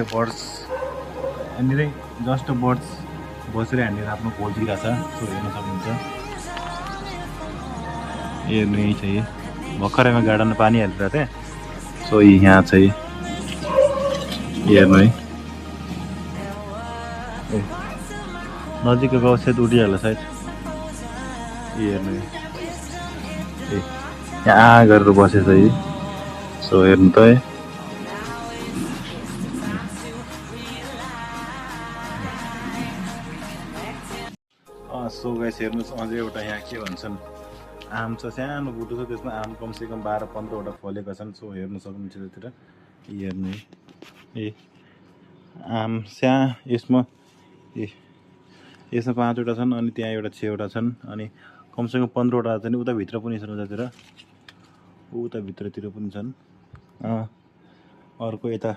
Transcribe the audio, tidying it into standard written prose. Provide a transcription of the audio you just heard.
त्यो birds यहाँनिरै just birds बसेर यहाँनिर आफ्नो खोल दिइरहेछ। सो हेर्न सक्नुहुन्छ। हेर्नु यहीँ छ। यही भर्खरैमा गार्डनमा पानी हालिरहेको थिएँ। सो यहाँ चाहिँ हेर्नु है। नजिकको गाउँ सायद उडिहाल्छ सायद। हेर्नु यहाँ गरेर बसेछ है। सो हेर्नु त है। सो गाइस हेर्नुहोस् अझै एउटा यहाँ के भन्छन् आम छ सानो बुटो छ त्यसमा आम कमसेकम 12-15वटा फलेका छन्। सो हेर्नु सक्नुहुन्छ त्यतिर। हेर्नु है आम यसमा 5वटा छन् अनि त्यहाँ एउटा 6वटा छन् अनि कमसेकम 15वटा चाहिँ उता भित्र पनि छन्। उतातिर उता भित्रतिर पनि छन्। अर्को यता